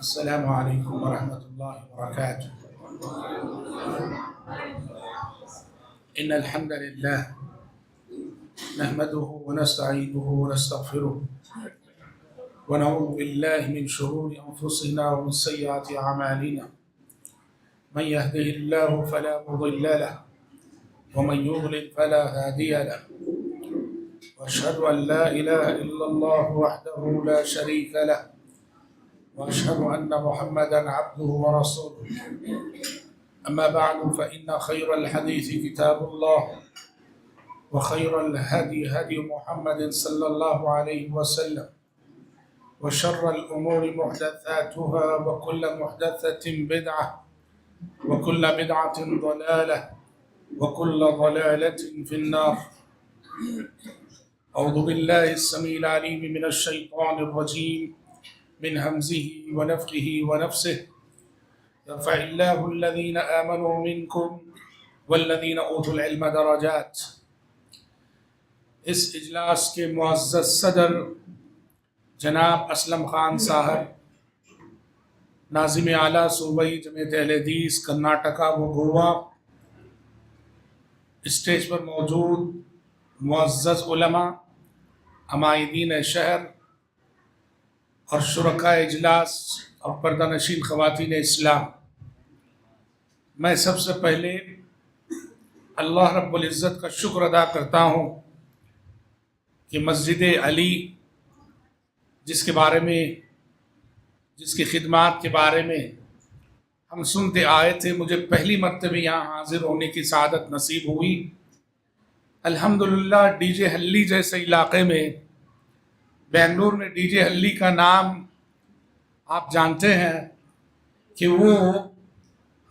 السلام علیکم ورحمۃ اللہ وبرکاتہ۔ ان الحمد للہ نحمده ونستعینه ونستغفره ونعوذ باللہ من شرور انفسنا ومن سیئات اعمالنا من يهده الله فلا مضل له ومن يضلل فلا هادي له واشهد ان لا اله الا الله وحده لا شريك له وأشهد أن محمدًا عبده ورسوله أما بعد فإن خير الحديث كتاب الله وخير الهدي هدي محمد صلى الله عليه وسلم وشر الأمور محدثاتها وكل محدثة بدعة وكل بدعة ضلالة وكل ضلالة في النار أعوذ بالله السميع العليم من الشيطان الرجيم من همزه ونفخه ونفسه يرفع الله الذين آمنوا منكم والذين أوتوا العلم درجات۔ اس اجلاس کے معزز صدر جناب اسلم خان صاحب، ناظم اعلیٰ صوبائی جمعیت اہل حدیث کرناٹکا و گوا، اسٹیج پر موجود معزز علماء، عمائدین شہر اور شرکاء اجلاس اور پردہ نشین خواتین اسلام، میں سب سے پہلے اللہ رب العزت کا شکر ادا کرتا ہوں کہ مسجد علی جس کی خدمات کے بارے میں ہم سنتے آئے تھے، مجھے پہلی مرتبہ یہاں حاضر ہونے کی سعادت نصیب ہوئی۔ الحمدللہ ڈی جے ہلی جیسے علاقے میں، بنگلور میں ڈی جے ہلی کا نام آپ جانتے ہیں کہ وہ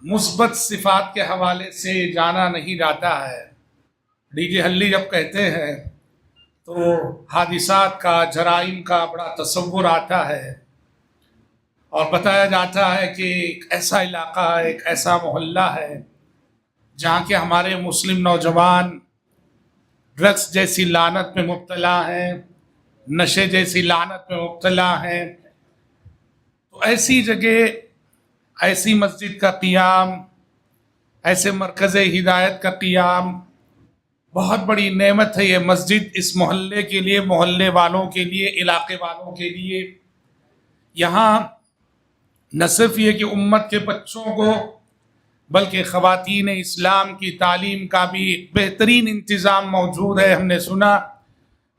مثبت صفات کے حوالے سے جانا نہیں جاتا ہے۔ ڈی جے ہلی جب کہتے ہیں تو حادثات کا، جرائم کا بڑا تصور آتا ہے اور بتایا جاتا ہے کہ ایک ایسا علاقہ ہے، ایک ایسا محلہ ہے جہاں کے ہمارے مسلم نوجوان ڈرگس جیسی لعنت میں مبتلا ہیں، نشے جیسی لعنت میں مبتلا ہیں۔ تو ایسی جگہ، ایسی مسجد کا قیام، ایسے مرکز ہدایت کا قیام بہت بڑی نعمت ہے۔ یہ مسجد اس محلے کے لیے، محلے والوں کے لیے، علاقے والوں کے لیے، یہاں نہ صرف یہ کہ امت کے بچوں کو بلکہ خواتین اسلام کی تعلیم کا بھی بہترین انتظام موجود ہے۔ ہم نے سنا،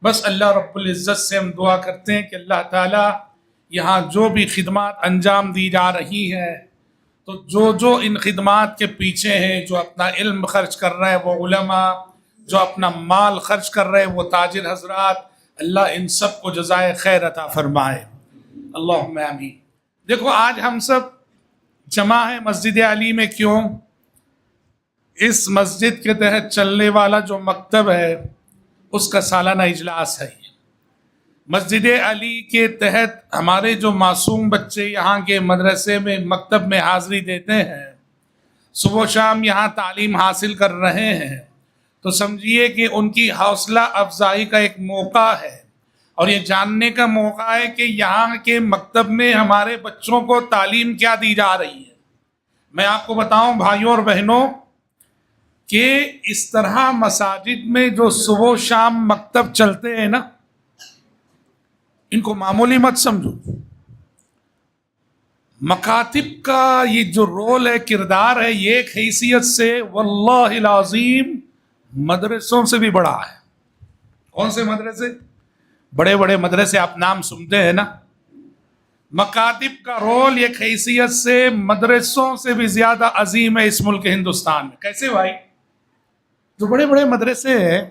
بس اللہ رب العزت سے ہم دعا کرتے ہیں کہ اللہ تعالیٰ یہاں جو بھی خدمات انجام دی جا رہی ہیں، تو جو ان خدمات کے پیچھے ہیں، جو اپنا علم خرچ کر رہے ہیں وہ علماء، جو اپنا مال خرچ کر رہے ہیں وہ تاجر حضرات، اللہ ان سب کو جزائے خیر عطا فرمائے، اللہم آمین۔ دیکھو آج ہم سب جمع ہیں مسجد علی میں، کیوں؟ اس مسجد کے تحت چلنے والا جو مکتب ہے اس کا سالانہ اجلاس ہے۔ مسجد علی کے تحت ہمارے جو معصوم بچے یہاں کے مدرسے میں، مکتب میں حاضری دیتے ہیں، صبح و شام یہاں تعلیم حاصل کر رہے ہیں، تو سمجھیے کہ ان کی حوصلہ افزائی کا ایک موقع ہے اور یہ جاننے کا موقع ہے کہ یہاں کے مکتب میں ہمارے بچوں کو تعلیم کیا دی جا رہی ہے۔ میں آپ کو بتاؤں بھائیوں اور بہنوں کہ اس طرح مساجد میں جو صبح و شام مکتب چلتے ہیں نا، ان کو معمولی مت سمجھو۔ مکاتب کا یہ جو رول ہے، کردار ہے، یہ ایک حیثیت سے واللہ العظیم مدرسوں سے بھی بڑا ہے۔ کون سے مدرسے؟ بڑے بڑے مدرسے آپ نام سنتے ہیں نا۔ مکاتب کا رول ایک حیثیت سے مدرسوں سے بھی زیادہ عظیم ہے اس ملک ہندوستان میں۔ کیسے بھائی؟ جو بڑے بڑے مدرسے ہیں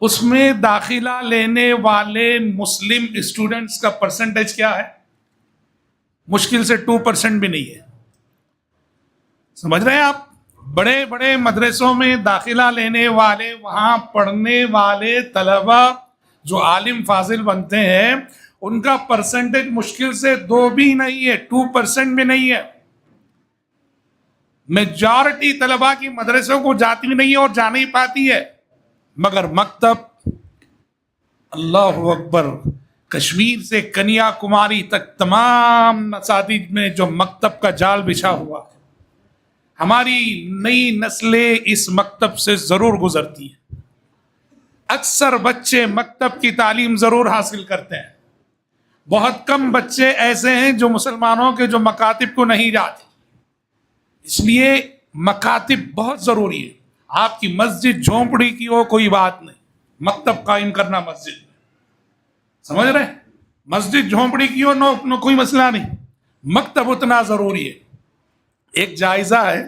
اس میں داخلہ لینے والے مسلم اسٹوڈنٹس کا پرسنٹیج کیا ہے؟ مشکل سے 2% بھی نہیں ہے۔ سمجھ رہے ہیں آپ؟ بڑے بڑے مدرسوں میں داخلہ لینے والے، وہاں پڑھنے والے طلبہ جو عالم فاضل بنتے ہیں، ان کا پرسنٹیج مشکل سے 2 بھی نہیں ہے، 2% بھی نہیں ہے۔ میجارٹی طلبہ کی مدرسوں کو جاتی نہیں ہے اور جا نہیں پاتی ہے، مگر مکتب، اللہ اکبر، کشمیر سے کنیا کماری تک تمام مساجد میں جو مکتب کا جال بچھا ہوا ہے، ہماری نئی نسلیں اس مکتب سے ضرور گزرتی ہیں. اکثر بچے مکتب کی تعلیم ضرور حاصل کرتے ہیں. بہت کم بچے ایسے ہیں جو مسلمانوں کے جو مکاتب کو نہیں جاتے. اس لیے مکاتب بہت ضروری ہے. آپ کی مسجد جھونپڑی کی ہو کوئی بات نہیں، مکتب قائم کرنا مسجد میں، سمجھ رہے ہیں؟ مسجد جھونپڑی کی ہو نو کوئی مسئلہ نہیں، مکتب اتنا ضروری ہے. ایک جائزہ ہے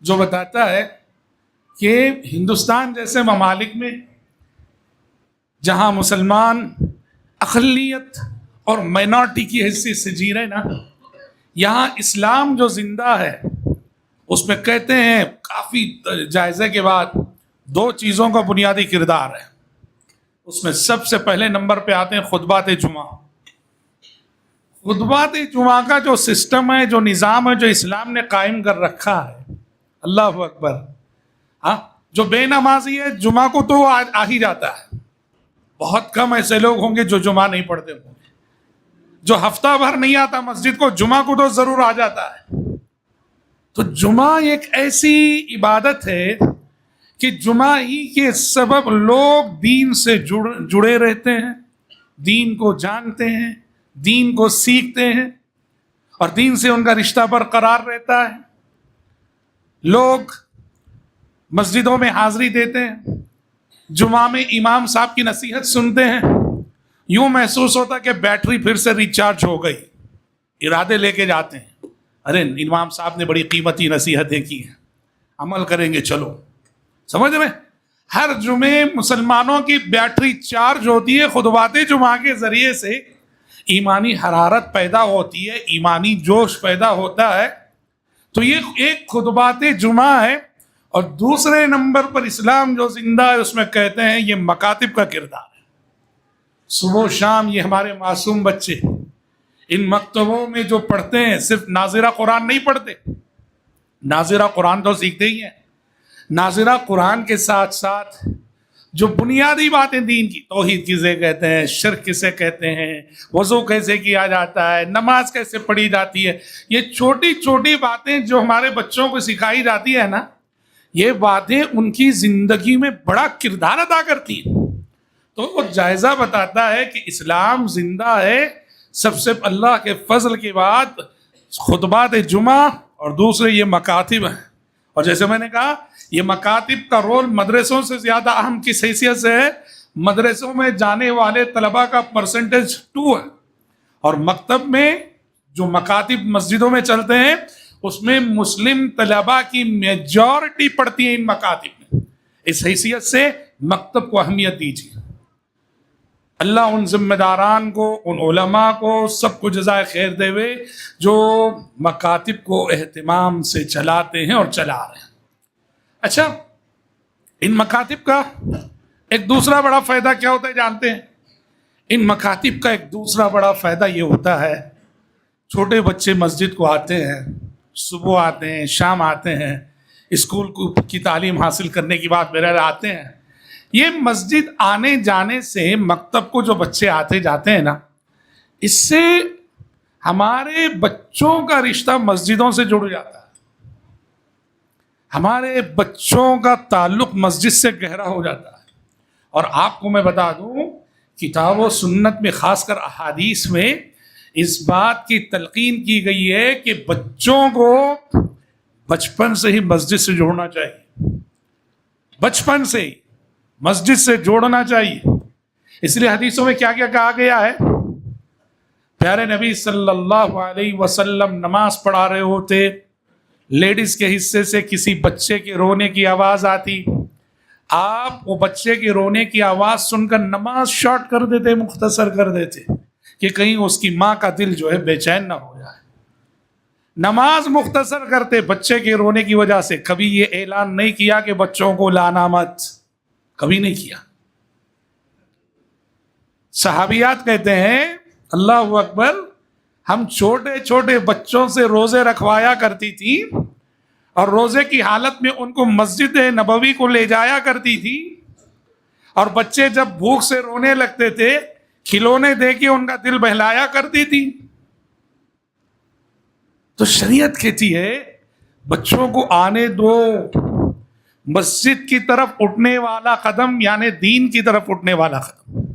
جو بتاتا ہے کہ ہندوستان جیسے ممالک میں جہاں مسلمان اقلیت اور مائنارٹی کی حیثیت سے جی رہے نا، یہاں اسلام جو زندہ ہے اس میں کہتے ہیں کافی جائزے کے بعد 2 چیزوں کا بنیادی کردار ہے. اس میں سب سے پہلے نمبر پہ آتے ہیں خطبات جمعہ. خطبات جمعہ کا جو سسٹم ہے، جو نظام ہے، جو اسلام نے قائم کر رکھا ہے، اللہ اکبر. ہاں، جو بے نمازی ہے جمعہ کو تو آ ہی جاتا ہے. بہت کم ایسے لوگ ہوں گے جو جمعہ نہیں پڑھتے ہوں گے. جو ہفتہ بھر نہیں آتا مسجد کو، جمعہ کو تو ضرور آ جاتا ہے. تو جمعہ ایک ایسی عبادت ہے کہ جمعہ ہی کے سبب لوگ دین سے جڑے رہتے ہیں، دین کو جانتے ہیں، دین کو سیکھتے ہیں، اور دین سے ان کا رشتہ برقرار رہتا ہے. لوگ مسجدوں میں حاضری دیتے ہیں، جمعہ میں امام صاحب کی نصیحت سنتے ہیں، یوں محسوس ہوتا کہ بیٹری پھر سے ریچارج ہو گئی. ارادے لے کے جاتے ہیں، ارے امام صاحب نے بڑی قیمتی نصیحتیں کی ہیں، عمل کریں گے، چلو. سمجھ رہے؟ ہر جمعے مسلمانوں کی بیٹری چارج ہوتی ہے. خطبات جمعہ کے ذریعے سے ایمانی حرارت پیدا ہوتی ہے، ایمانی جوش پیدا ہوتا ہے. تو یہ ایک خطبات جمعہ ہے. اور دوسرے نمبر پر اسلام جو زندہ ہے اس میں کہتے ہیں یہ مکاتب کا کردار ہے. صبح و شام یہ ہمارے معصوم بچے ان مکتبوں میں جو پڑھتے ہیں، صرف ناظرہ قرآن نہیں پڑھتے، ناظرہ قرآن تو سیکھتے ہی ہیں، ناظرہ قرآن کے ساتھ ساتھ جو بنیادی باتیں دین کی، توحید کسے کہتے ہیں، شرک کسے کہتے ہیں، وضو کیسے کیا جاتا ہے، نماز کیسے پڑھی جاتی ہے، یہ چھوٹی چھوٹی باتیں جو ہمارے بچوں کو سکھائی جاتی ہے نا، یہ باتیں ان کی زندگی میں بڑا کردار ادا کرتی ہیں. تو وہ جائزہ بتاتا ہے کہ اسلام زندہ ہے. سب سے اللہ کے فضل کے بعد خطبات جمعہ اور دوسرے یہ مکاتب ہیں. اور جیسے میں نے کہا یہ مکاتب کا رول مدرسوں سے زیادہ اہم کس حیثیت سے ہے؟ مدرسوں میں جانے والے طلباء کا پرسنٹیج 2 ہے، اور مکتب میں جو مکاتب مسجدوں میں چلتے ہیں اس میں مسلم طلباء کی میجورٹی پڑتی ہے ان مکاتب میں. اس حیثیت سے مکتب کو اہمیت دیجیے. اللہ ان ذمہ داران کو، ان علماء کو سب کو جزائے خیر دے ہوئے جو مکاتب کو اہتمام سے چلاتے ہیں اور چلا رہے ہیں. اچھا، ان مکاتب کا ایک دوسرا بڑا فائدہ کیا ہوتا ہے جانتے ہیں؟ ان مکاتب کا ایک دوسرا بڑا فائدہ یہ ہوتا ہے، چھوٹے بچے مسجد کو آتے ہیں، صبح آتے ہیں، شام آتے ہیں، اسکول کی تعلیم حاصل کرنے کی بات میرے آتے ہیں. یہ مسجد آنے جانے سے، مکتب کو جو بچے آتے جاتے ہیں نا، اس سے ہمارے بچوں کا رشتہ مسجدوں سے جڑ جاتا ہے. ہمارے بچوں کا تعلق مسجد سے گہرا ہو جاتا ہے. اور آپ کو میں بتا دوں، کتاب و سنت میں، خاص کر احادیث میں اس بات کی تلقین کی گئی ہے کہ بچوں کو بچپن سے ہی مسجد سے جوڑنا چاہیے. بچپن سے ہی مسجد سے جوڑنا چاہیے. اس لیے حدیثوں میں کیا کیا کہا گیا ہے؟ پیارے نبی صلی اللہ علیہ وسلم نماز پڑھا رہے ہوتے، لیڈیز کے حصے سے کسی بچے کے رونے کی آواز آتی، آپ وہ بچے کے رونے کی آواز سن کر نماز شارٹ کر دیتے، مختصر کر دیتے کہ کہیں اس کی ماں کا دل جو ہے بے چین نہ ہو جائے. نماز مختصر کرتے بچے کے رونے کی وجہ سے. کبھی یہ اعلان نہیں کیا کہ بچوں کو لانا مت، کبھی نہیں کیا. صحابیات کہتے ہیں اللہ اکبر، ہم چھوٹے چھوٹے بچوں سے روزے رکھوایا کرتی تھی اور روزے کی حالت میں ان کو مسجد نبوی کو لے جایا کرتی تھی، اور بچے جب بھوک سے رونے لگتے تھے کھلونے دے کے ان کا دل بہلایا کرتی تھی. تو شریعت کہتی ہے بچوں کو آنے دو. مسجد کی طرف اٹھنے والا قدم یعنی دین کی طرف اٹھنے والا قدم.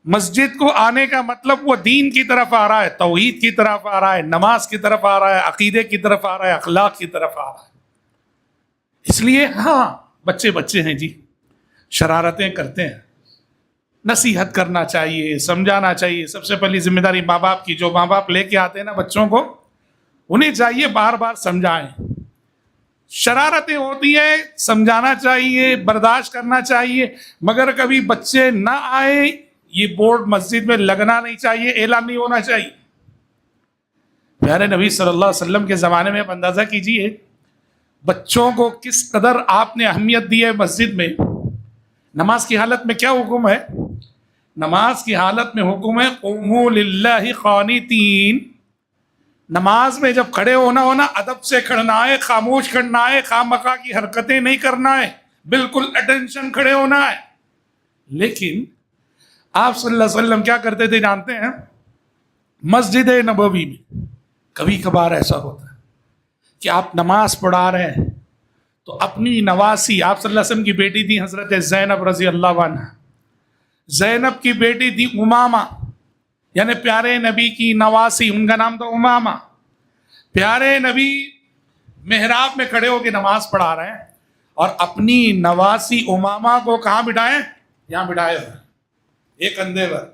مسجد کو آنے کا مطلب وہ دین کی طرف آ رہا ہے, توحید کی طرف آ رہا ہے, نماز کی طرف آ رہا ہے, عقیدے کی طرف آ رہا ہے, اخلاق کی طرف آ رہا ہے. اس لیے ہاں بچے ہیں جی, شرارتیں کرتے ہیں, نصیحت کرنا چاہیے, سمجھانا چاہیے. سب سے پہلی ذمہ داری ماں باپ کی. جو ماں باپ لے کے آتے ہیں نا بچوں کو, انہیں چاہیے بار بار سمجھائیں. شرارتیں ہوتی ہیں, سمجھانا چاہیے, برداشت کرنا چاہیے, مگر کبھی بچے نہ آئے یہ بورڈ مسجد میں لگنا نہیں چاہیے, اعلان نہیں ہونا چاہیے. پیارے نبی صلی اللہ علیہ وسلم کے زمانے میں آپ اندازہ کیجئے بچوں کو کس قدر آپ نے اہمیت دی ہے مسجد میں. نماز کی حالت میں کیا حکم ہے؟ نماز کی حالت میں حکم ہے قوموا للہ قانتین. نماز میں جب کھڑے ہونا ادب سے کھڑنا ہے, خاموش کھڑنا ہے, خواہ مخواہ کی حرکتیں نہیں کرنا ہے, بالکل اٹینشن کھڑے ہونا ہے. لیکن آپ صلی اللہ علیہ وسلم کیا کرتے تھے جانتے ہیں؟ مسجد نبوی میں کبھی کبھار ایسا ہوتا ہے کہ آپ نماز پڑھا رہے ہیں تو اپنی نواسی, آپ صلی اللہ علیہ وسلم کی بیٹی تھی حضرت زینب رضی اللہ عنہ, زینب کی بیٹی تھی امامہ, یعنی پیارے نبی کی نواسی, ان کا نام تھا امامہ. پیارے نبی محراب میں کھڑے ہو کے نماز پڑھا رہے ہیں اور اپنی نواسی امامہ کو کہاں بٹھائے؟ یہاں بٹھائے ہوئے ایک کندھے پر.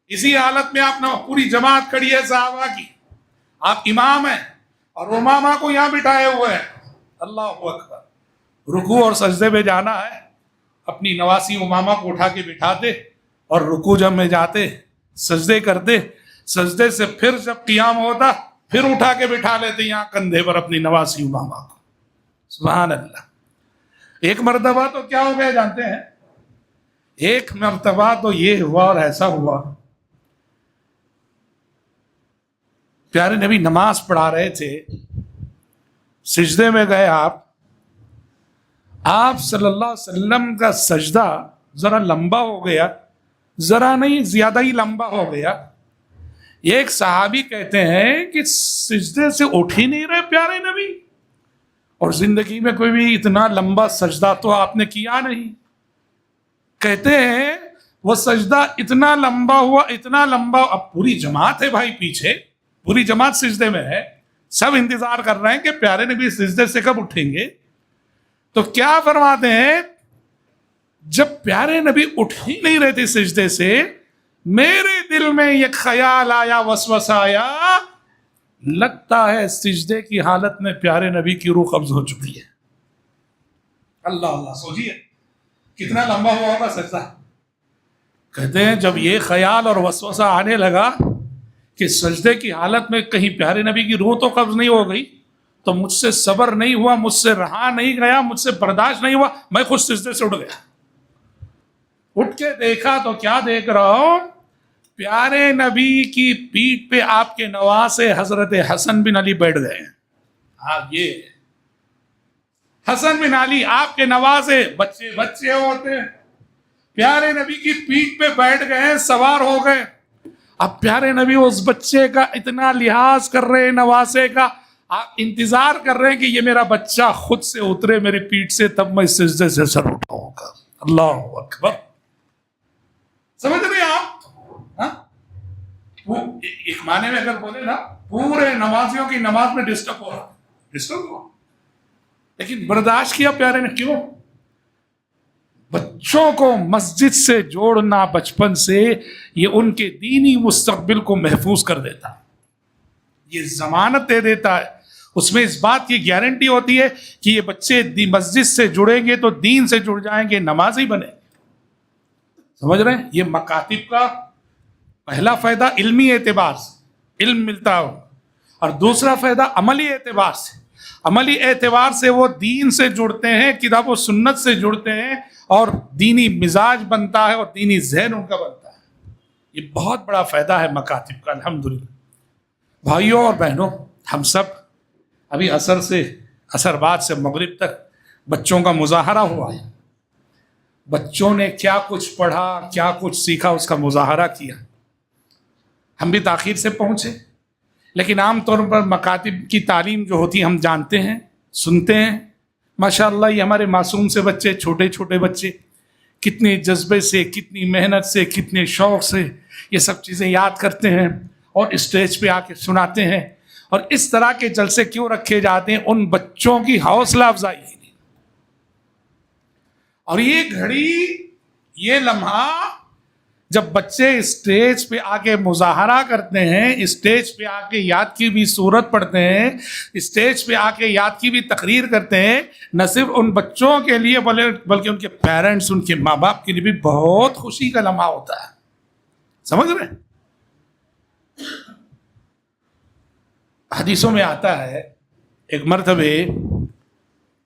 اسی حالت میں آپ نے پوری جماعت کھڑی ہے صحابہ کی, آپ امام ہیں اور امامہ کو یہاں بٹھائے ہوئے ہیں. اللہ اکبر. رکوع اور سجدے پہ جانا ہے, اپنی نواسی امامہ کو اٹھا کے بٹھاتے اور رکوع جب میں جاتے سجدے کرتے, سجدے سے پھر جب قیام ہوتا پھر اٹھا کے بٹھا لیتے یہاں کندھے پر اپنی نواسی امامہ کو. سبحان اللہ. ایک مرتبہ تو کیا ہو گیا جانتے ہیں؟ ایک مرتبہ تو یہ ہوا اور ایسا ہوا, پیارے نبی نماز پڑھا رہے تھے, سجدے میں گئے آپ صلی اللہ علیہ وسلم کا سجدہ ذرا لمبا ہو گیا, ذرا نہیں زیادہ ہی لمبا ہو گیا. ایک صحابی کہتے ہیں کہ سجدے سے اٹھ ہی نہیں رہے پیارے نبی, اور زندگی میں کوئی بھی اتنا لمبا سجدہ تو آپ نے کیا نہیں. کہتے ہیں وہ سجدہ اتنا لمبا ہوا, اتنا لمبا, اب پوری جماعت ہے بھائی پیچھے, پوری جماعت سجدے میں ہے, سب انتظار کر رہے ہیں کہ پیارے نبی سجدے سے کب اٹھیں گے. تو کیا فرماتے ہیں, جب پیارے نبی اٹھ ہی نہیں رہے تھے سجدے سے, میرے دل میں ایک خیال آیا, وسوسہ آیا, لگتا ہے سجدے کی حالت میں پیارے نبی کی روح قبض ہو چکی ہے. اللہ اللہ. سوچیے کتنا لمبا ہوا ہوگا سجدہ. کہتے ہیں جب یہ خیال اور وسوسہ آنے لگا کہ سجدے کی حالت میں کہیں پیارے نبی کی روح تو قبض نہیں ہو گئی, تو مجھ سے صبر نہیں ہوا, مجھ سے رہا نہیں گیا, مجھ سے برداشت نہیں ہوا, میں خود سجدے سے اٹھ گیا. اٹھ کے دیکھا تو کیا دیکھ رہا ہوں, پیارے نبی کی پیٹھ پہ آپ کے نواسے حضرت حسن بن علی بیٹھ گئے ہیں. آپ یہ حسن بن علی آپ کے نواسے, بچے ہوتے ہیں, پیارے نبی کی پیٹھ پہ بیٹھ گئے ہیں, سوار ہو گئے. اب پیارے نبی اس بچے کا اتنا لحاظ کر رہے ہیں, نواسے کا, آپ انتظار کر رہے ہیں کہ یہ میرا بچہ خود سے اترے میری پیٹھ سے, تب میں سجدے سے سر اٹھاؤں گا. اللہ اکبر. سمجھ رہے ہیں آپ؟ ایک معنی میں اگر بولے نا, پورے نمازیوں کی نماز میں ڈسٹرب ہو رہا, ڈسٹرب ہوا, لیکن برداشت کیا پیارے نے. کیوں؟ بچوں کو مسجد سے جوڑنا بچپن سے, یہ ان کے دینی مستقبل کو محفوظ کر دیتا ہے, یہ ضمانت دے دیتا ہے. اس میں اس بات کی گارنٹی ہوتی ہے کہ یہ بچے مسجد سے جڑیں گے تو دین سے جڑ جائیں گے, نمازی بنیں گے. سمجھ رہے ہیں؟ یہ مکاتب کا پہلا فائدہ علمی اعتبار سے علم ملتا ہو, اور دوسرا فائدہ عملی اعتبار سے. عملی اعتبار سے وہ دین سے جڑتے ہیں, کتاب و سنت سے جڑتے ہیں, اور دینی مزاج بنتا ہے اور دینی ذہن ان کا بنتا ہے. یہ بہت بڑا فائدہ ہے مکاتب کا. الحمدللہ. بھائیوں اور بہنوں, ہم سب ابھی عصر بعد سے مغرب تک بچوں کا مظاہرہ ہوا ہے. بچوں نے کیا کچھ پڑھا، کیا کچھ سیکھا، اس کا مظاہرہ کیا. ہم بھی تاخیر سے پہنچے، لیکن عام طور پر مکاتب کی تعلیم جو ہوتی ہے ہم جانتے ہیں، سنتے ہیں. ماشاءاللہ یہ ہمارے معصوم سے بچے، چھوٹے چھوٹے بچے کتنے جذبے سے، کتنی محنت سے، کتنے شوق سے یہ سب چیزیں یاد کرتے ہیں اور اسٹیج پہ آ کے سناتے ہیں. اور اس طرح کے جلسے کیوں رکھے جاتے ہیں؟ ان بچوں کی حوصلہ افزائی کے لیے. اور یہ گھڑی، یہ لمحہ جب بچے اسٹیج پہ آ کے مظاہرہ کرتے ہیں، اسٹیج پہ آ کے یاد کی بھی صورت پڑھتے ہیں، اسٹیج پہ آ کے یاد کی بھی تقریر کرتے ہیں، نہ صرف ان بچوں کے لیے بلکہ ان کے پیرنٹس، ان کے ماں باپ کے لیے بھی بہت خوشی کا لمحہ ہوتا ہے. سمجھ رہے ہیں؟ حدیثوں میں آتا ہے ایک مرتبہ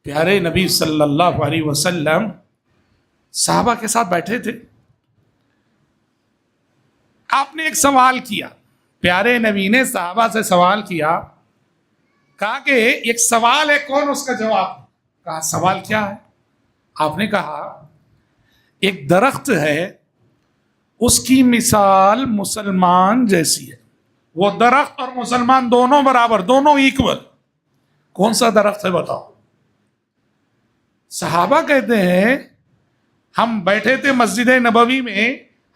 پیارے نبی صلی اللہ علیہ وسلم صحابہ کے ساتھ بیٹھے تھے. آپ نے ایک سوال کیا، پیارے نبی نے صحابہ سے سوال کیا، کہا کہ ایک سوال ہے، کون اس کا جواب؟ کہا سوال کیا ہے؟ آپ نے کہا ایک درخت ہے، اس کی مثال مسلمان جیسی ہے. وہ درخت اور مسلمان دونوں برابر، دونوں ایکول. کون سا درخت ہے بتاؤ؟ صحابہ کہتے ہیں ہم بیٹھے تھے مسجد نبوی میں،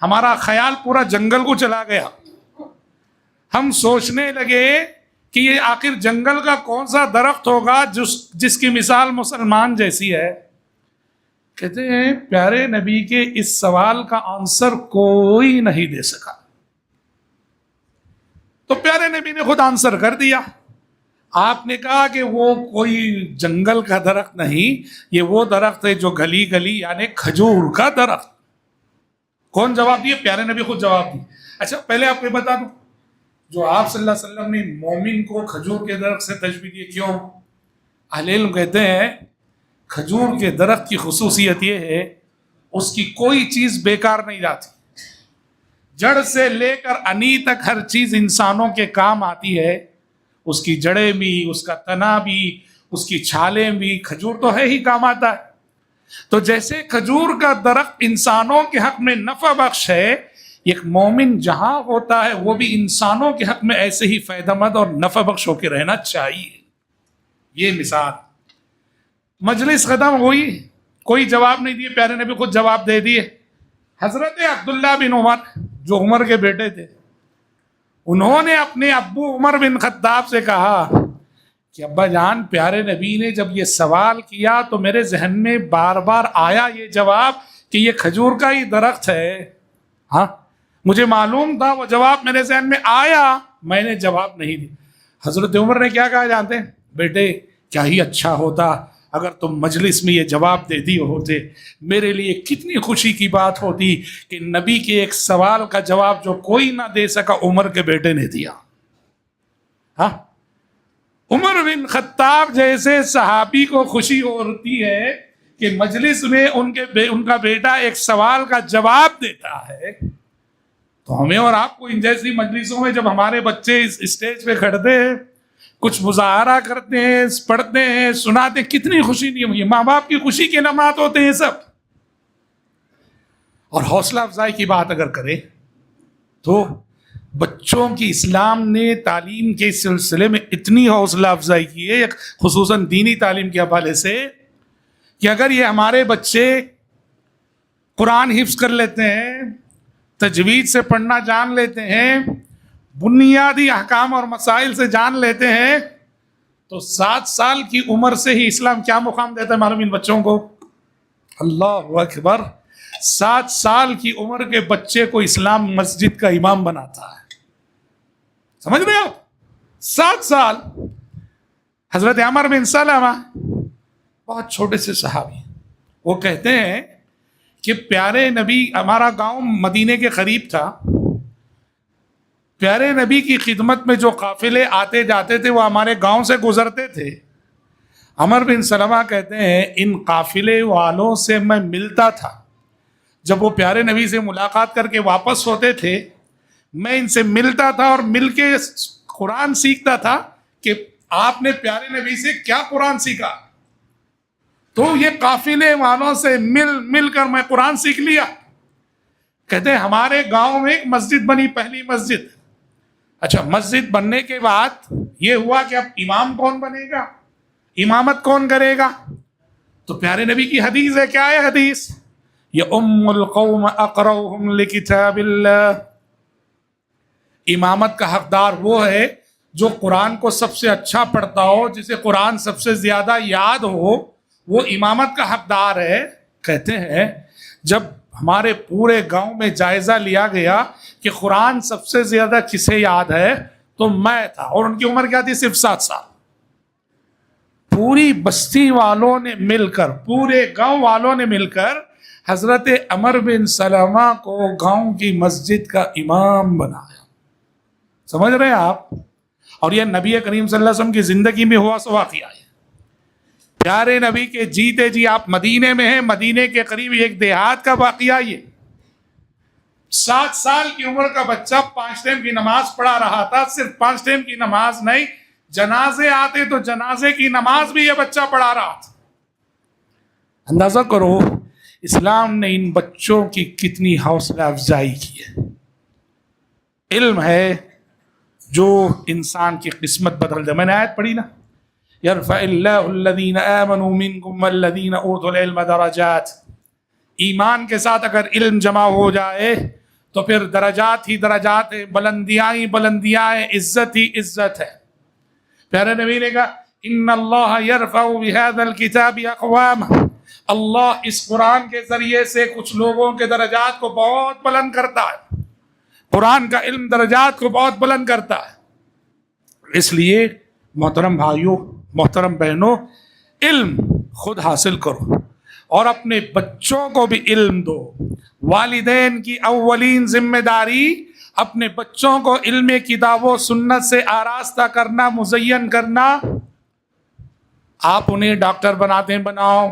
ہمارا خیال پورا جنگل کو چلا گیا. ہم سوچنے لگے کہ یہ آخر جنگل کا کون سا درخت ہوگا جس کی مثال مسلمان جیسی ہے. کہتے ہیں پیارے نبی کے اس سوال کا آنسر کوئی نہیں دے سکا. تو پیارے نبی نے خود آنسر کر دیا. آپ نے کہا کہ وہ کوئی جنگل کا درخت نہیں، یہ وہ درخت ہے جو گلی گلی، یعنی کھجور کا درخت. کون جواب دیا؟ پیارے نبی خود جواب دی. اچھا پہلے آپ کو بتا دوں، جو آپ صلی اللہ علیہ وسلم نے مومن کو کھجور کے درخت سے تشبیہ دی، کیوں؟ اہل علم کہتے ہیں کھجور کے درخت کی خصوصیت یہ ہے اس کی کوئی چیز بیکار نہیں جاتی. جڑ سے لے کر انی تک ہر چیز انسانوں کے کام آتی ہے. اس کی جڑیں بھی، اس کا تنا بھی، اس کی چھالیں بھی، کھجور تو ہے ہی کام آتا ہے. تو جیسے کھجور کا درخت انسانوں کے حق میں نفع بخش ہے، ایک مومن جہاں ہوتا ہے وہ بھی انسانوں کے حق میں ایسے ہی فائدہ مند اور نفع بخش ہو کے رہنا چاہیے. یہ مثال. مجلس ختم ہوئی، کوئی جواب نہیں دیے، پیارے نبی خود جواب دے دیے. حضرت عبداللہ بن عمر جو عمر کے بیٹے تھے، انہوں نے اپنے ابو عمر بن خطاب سے کہا کہ ابا جان، پیارے نبی نے جب یہ سوال کیا تو میرے ذہن میں بار بار آیا یہ جواب کہ یہ کھجور کا ہی درخت ہے. ہاں مجھے معلوم تھا، وہ جواب میرے ذہن میں آیا، میں نے جواب نہیں دی. حضرت عمر نے کیا کہا جانتے ہیں؟ بیٹے کیا ہی اچھا ہوتا اگر تم مجلس میں یہ جواب دے دی ہوتے. میرے لیے کتنی خوشی کی بات ہوتی کہ نبی کے ایک سوال کا جواب جو کوئی نہ دے سکا، عمر کے بیٹے نے دیا. ہاں عمر بن خطاب جیسے صحابی کو خوشی ہوتی ہے کہ مجلس میں ان کا بیٹا ایک سوال کا جواب دیتا ہے، تو ہمیں اور آپ کو ان جیسی مجلسوں میں جب ہمارے بچے اس اسٹیج پہ کھڑتے ہیں، کچھ مظاہرہ کرتے ہیں، پڑھتے ہیں، سناتے ہیں، کتنی خوشی نہیں ہوئی. ماں باپ کی خوشی کے لمحات ہوتے ہیں سب. اور حوصلہ افزائی کی بات اگر کریں تو بچوں کی اسلام نے تعلیم کے سلسلے میں اتنی حوصلہ افزائی کی ہے، خصوصاً دینی تعلیم کے حوالے سے، کہ اگر یہ ہمارے بچے قرآن حفظ کر لیتے ہیں، تجوید سے پڑھنا جان لیتے ہیں، بنیادی احکام اور مسائل سے جان لیتے ہیں، تو 7 سال کی عمر سے ہی اسلام کیا مقام دیتا ہے معلوم ان بچوں کو؟ اللہ اکبر. 7 سال کی عمر کے بچے کو اسلام مسجد کا امام بناتا ہے. سمجھ رہے ہو؟ 7 سال. حضرت عمر بن سلمہ بہت چھوٹے سے صحابی، وہ کہتے ہیں کہ پیارے نبی، ہمارا گاؤں مدینے کے قریب تھا، پیارے نبی کی خدمت میں جو قافلے آتے جاتے تھے وہ ہمارے گاؤں سے گزرتے تھے. عمر بن سلمہ کہتے ہیں ان قافلے والوں سے میں ملتا تھا. جب وہ پیارے نبی سے ملاقات کر کے واپس ہوتے تھے، میں ان سے ملتا تھا اور مل کے قرآن سیکھتا تھا کہ آپ نے پیارے نبی سے کیا قرآن سیکھا. تو یہ قافلے والوں سے مل کر میں قرآن سیکھ لیا. کہتے ہیں ہمارے گاؤں میں ایک مسجد بنی، پہلی مسجد. اچھا، مسجد بننے کے بعد یہ ہوا کہ اب امام کون بنے گا، امامت کون کرے گا؟ تو پیارے نبی کی حدیث ہے. کیا ہے حدیث؟ یہ ام القوم اقرؤہم لکتاب اللہ. امامت کا حقدار وہ ہے جو قرآن کو سب سے اچھا پڑھتا ہو، جسے قرآن سب سے زیادہ یاد ہو، وہ امامت کا حقدار ہے. کہتے ہیں جب ہمارے پورے گاؤں میں جائزہ لیا گیا کہ قرآن سب سے زیادہ کسے یاد ہے، تو میں تھا. اور ان کی عمر کیا تھی؟ صرف 7 سال. پوری بستی والوں نے مل کر، پورے گاؤں والوں نے مل کر حضرت عمر بن سلمہ کو گاؤں کی مسجد کا امام بنایا. سمجھ رہے ہیں آپ؟ اور یہ نبی کریم صلی اللہ علیہ وسلم کی زندگی میں ہوا سو واقعہ ہے. پیارے نبی کے جیتے جی آپ مدینے میں ہیں، مدینے کے قریب ایک دیہات کا واقعہ. یہ 7 سال کی عمر کا بچہ 5 ٹائم کی نماز پڑھا رہا تھا. صرف 5 ٹائم کی نماز نہیں، جنازے آتے تو جنازے کی نماز بھی یہ بچہ پڑھا رہا تھا. اندازہ کرو اسلام نے ان بچوں کی کتنی حوصلہ افزائی کی ہے. علم ہے جو انسان کی قسمت بدل دے. میں نے آیت پڑھی نا، یرفع اللہ الذین آمنوا منکم والذین اوتوا العلم درجات. ایمان کے ساتھ اگر علم جمع ہو جائے تو پھر درجات ہی درجات ہیں، بلندیاں ہی بلندیاں ہیں، عزت ہی عزت ہے. پیارے نبی نے کہا ان اللہ یرفع بہذا الکتاب اقوام. اللہ اس قرآن کے ذریعے سے کچھ لوگوں کے درجات کو بہت بلند کرتا ہے. قرآن کا علم درجات کو بہت بلند کرتا ہے. اس لیے محترم بھائیوں، محترم بہنوں، علم خود حاصل کرو اور اپنے بچوں کو بھی علم دو. والدین کی اولین ذمہ داری اپنے بچوں کو علم کتاب و سنت سے آراستہ کرنا، مزین کرنا. آپ انہیں ڈاکٹر بناتے ہیں بناؤ،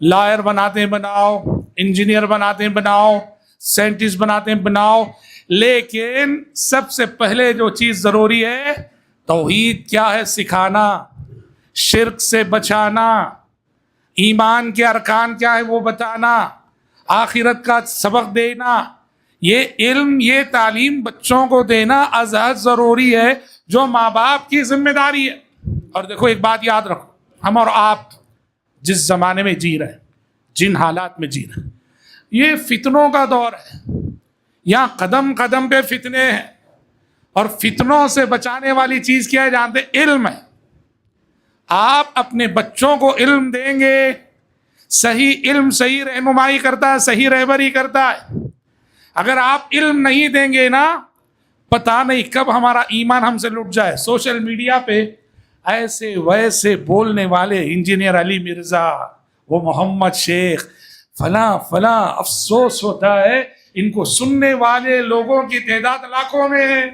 لائر بناتے ہیں بناؤ، انجینئر بناتے ہیں بناؤ، سائنٹسٹ بناتے ہیں بناؤ، لیکن سب سے پہلے جو چیز ضروری ہے توحید کیا ہے سکھانا، شرک سے بچانا، ایمان کے ارکان کیا ہے وہ بتانا، آخرت کا سبق دینا. یہ علم، یہ تعلیم بچوں کو دینا از حد ضروری ہے، جو ماں باپ کی ذمہ داری ہے. اور دیکھو ایک بات یاد رکھو، ہم اور آپ جس زمانے میں جی رہے ہیں، جن حالات میں جی رہے ہیں، یہ فتنوں کا دور ہے. یہاں قدم قدم پہ فتنے ہیں، اور فتنوں سے بچانے والی چیز کیا ہے جانتے؟ علم ہے. آپ اپنے بچوں کو علم دیں گے، صحیح علم صحیح رہنمائی کرتا ہے، صحیح رہبری کرتا ہے. اگر آپ علم نہیں دیں گے نا، پتہ نہیں کب ہمارا ایمان ہم سے لٹ جائے. سوشل میڈیا پہ ایسے ویسے بولنے والے، انجینئر علی مرزا، وہ محمد شیخ، فلاں فلاں، افسوس ہوتا ہے ان کو سننے والے لوگوں کی تعداد لاکھوں میں ہے.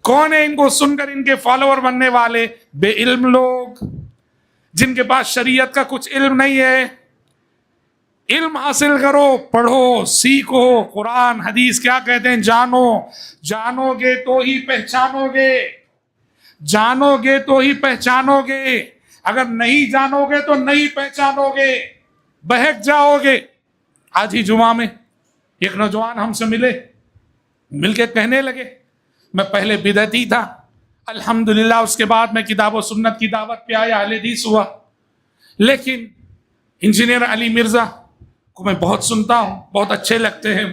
کون ہے ان کو سن کر ان کے فالوور بننے والے؟ بے علم لوگ، جن کے پاس شریعت کا کچھ علم نہیں ہے. علم حاصل کرو، پڑھو، سیکھو. قرآن حدیث کیا کہتے ہیں؟ جانو. جانو گے تو ہی پہچانو گے، جانو گے تو ہی پہچانو گے. اگر نہیں جانو گے تو نہیں پہچانو گے، بہک جاؤ گے. آج ہی جمعہ میں ایک نوجوان ہم سے مل کے کہنے لگے میں پہلے بدعتی تھا، الحمدللہ اس کے بعد میں کتاب و سنت کی دعوت پہ آیا، اہل حدیث ہوا، لیکن انجینئر علی مرزا کو میں بہت سنتا ہوں، بہت اچھے لگتے ہیں.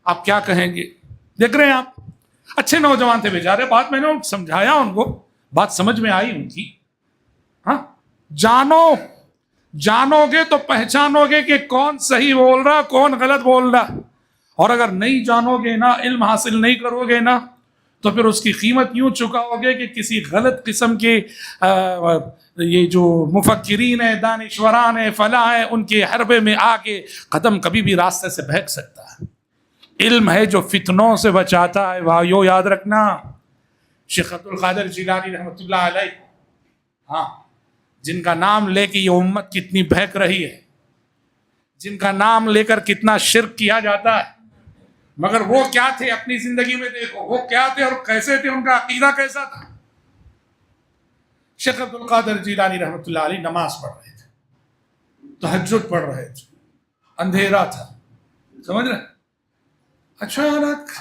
آپ کیا کہیں گے؟ دیکھ رہے ہیں آپ، اچھے نوجوان تھے بیچارے. بات میں نے سمجھایا ان کو، بات سمجھ میں آئی ان کی. ہاں، جانو گے تو پہچانو گے کہ کون صحیح بول رہا، کون غلط بول رہا. اور اگر نہیں جانو گے نا، علم حاصل نہیں کرو گے نا، تو پھر اس کی قیمت یوں چکاؤ گے کہ کسی غلط قسم کے یہ جو مفکرین ہیں، دانشوران ہیں، فلاں ہیں، ان کے حربے میں آ کے قدم کبھی بھی راستے سے بہک سکتا ہے. علم ہے جو فتنوں سے بچاتا ہے. بھائیو یاد رکھنا، شیخ عبد القادر جیلانی رحمۃ اللہ علیہ، ہاں، جن کا نام لے کے یہ امت کتنی بہک رہی ہے، جن کا نام لے کر کتنا شرک کیا جاتا ہے، مگر وہ کیا تھے اپنی زندگی میں دیکھو، وہ کیا تھے اور کیسے تھے، ان کا عقیدہ کیسا تھا. شیخ عبد القادر جیلانی رحمۃ اللہ علیہ نماز پڑھ رہے تھے. تہجد پڑھ رہے تھے، اندھیرا تھا، سمجھ رہے؟ اچانک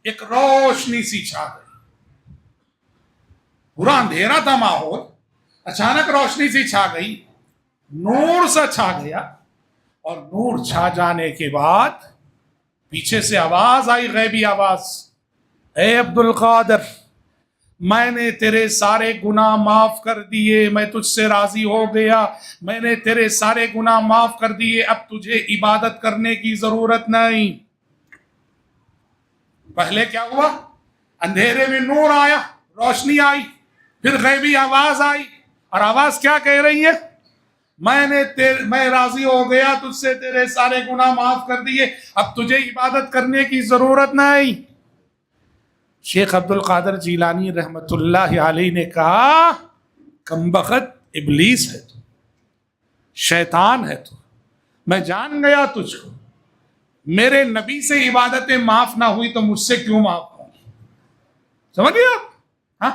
ایک روشنی سی چھا گئی، پورا اندھیرا تھا ماحول، اچانک روشنی سی چھا گئی، نور سا چھا گیا، اور نور چھا جانے کے بعد پیچھے سے آواز آئی، غیبی آواز، اے عبد القادر، میں نے تیرے سارے گناہ معاف کر دیے، میں تجھ سے راضی ہو گیا، میں نے تیرے سارے گناہ معاف کر دیے، اب تجھے عبادت کرنے کی ضرورت نہیں۔ پہلے کیا ہوا؟ اندھیرے میں نور آیا، روشنی آئی، پھر غیبی آواز آئی، اور آواز کیا کہہ رہی ہے؟ میں راضی ہو گیا تجھ سے، تیرے سارے گناہ معاف کر دیے، اب تجھے عبادت کرنے کی ضرورت نہیں۔ شیخ عبد القادر جیلانی رحمت اللہ علیہ نے کہا، کمبخت، ابلیس ہے تو، شیطان ہے تو، میں جان گیا تجھ کو، میرے نبی سے عبادتیں معاف نہ ہوئی تو مجھ سے کیوں معاف ہوں گی؟ سمجھ گئے آپ؟ ہاں،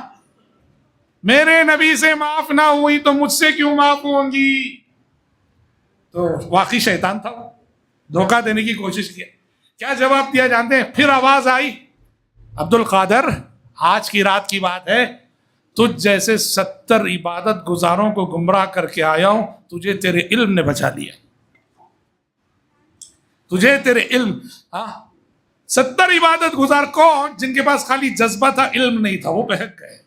میرے نبی سے معاف نہ ہوئی تو مجھ سے کیوں معاف ہوں گی؟ تو واقعی شیطان تھا، وہ دھوکہ دینے کی کوشش کیا۔ کیا جواب دیا جانتے ہیں؟ پھر آواز آئی، عبد القادر، آج کی رات کی بات ہے، تجھ جیسے 70 عبادت گزاروں کو گمراہ کر کے آیا ہوں، تجھے تیرے علم نے بچا لیا، تجھے تیرے علم۔ 70 عبادت گزار کون؟ جن کے پاس خالی جذبہ تھا، علم نہیں تھا، وہ بہک گئے۔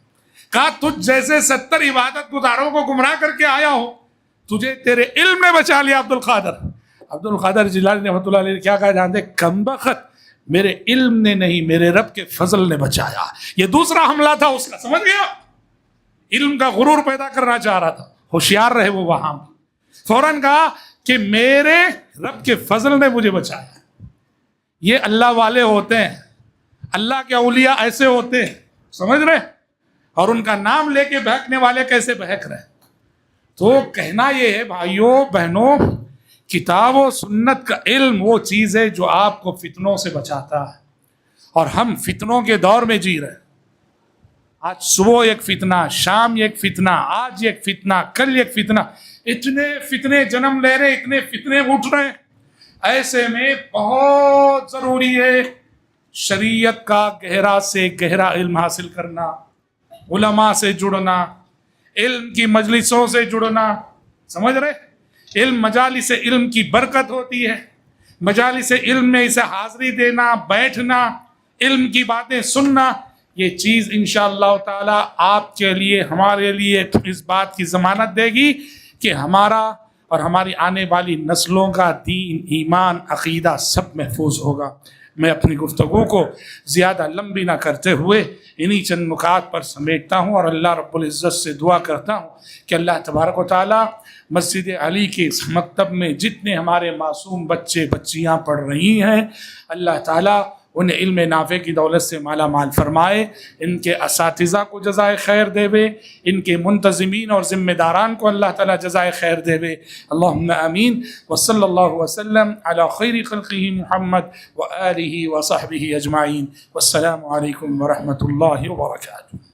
کہا تجھ جیسے 70 عبادت گزاروں کو گمراہ کر کے آیا ہوں، تجھے تیرے علم نے بچا لیا عبد القادر۔ عبد القادر جیلانی رحمۃ اللہ علیہ کیا کہا جانتے؟ کمبخت، میرے علم نے نہیں، میرے رب کے فضل نے بچایا۔ یہ دوسرا حملہ تھا اس کا، سمجھ گیا؟ علم کا غرور پیدا کرنا چاہ رہا تھا، ہوشیار رہے وہ وہاں۔ فوراً کہا کہ میرے رب کے فضل نے مجھے بچایا۔ یہ اللہ والے ہوتے ہیں، اللہ کے اولیاء ایسے ہوتے ہیں، سمجھ رہے؟ اور ان کا نام لے کے بہکنے والے کیسے بہک رہے؟ تو کہنا یہ ہے بھائیوں بہنوں، کتاب و سنت کا علم وہ چیز ہے جو آپ کو فتنوں سے بچاتا ہے، اور ہم فتنوں کے دور میں جی رہے ہیں۔ آج صبح ایک فتنہ، شام ایک فتنہ، آج ایک فتنہ، کل ایک فتنہ، اتنے فتنے جنم لے رہے، اتنے فتنے اٹھ رہے ہیں۔ ایسے میں بہت ضروری ہے شریعت کا گہرا سے گہرا علم حاصل کرنا، علماء سے جڑنا، علم کی مجلسوں سے جڑنا، سمجھ رہے؟ علم، مجالس علم کی برکت ہوتی ہے، مجالس علم میں اسے حاضری دینا، بیٹھنا، علم کی باتیں سننا، یہ چیز انشاءاللہ تعالی آپ کے لیے، ہمارے لیے اس بات کی ضمانت دے گی کہ ہمارا اور ہماری آنے والی نسلوں کا دین، ایمان، عقیدہ سب محفوظ ہوگا۔ میں اپنی گفتگو کو زیادہ لمبی نہ کرتے ہوئے انہی چند نکات پر سمیٹتا ہوں، اور اللہ رب العزت سے دعا کرتا ہوں کہ اللہ تبارک و تعالی مسجد علی کے اس مکتب میں جتنے ہمارے معصوم بچے بچیاں پڑھ رہی ہیں، اللہ تعالی انہیں علم نافع کی دولت سے مالا مال فرمائے، ان کے اساتذہ کو جزائے خیر دے وے، ان کے منتظمین اور ذمہ داران کو اللہ تعالیٰ جزائے خیر دے وے۔ اللہم آمین، وصلی اللہ وسلم علی خیر خلقہ محمد وآلہ وصحبہ اجمعین، والسلام علیکم ورحمۃ اللہ وبرکاتہ۔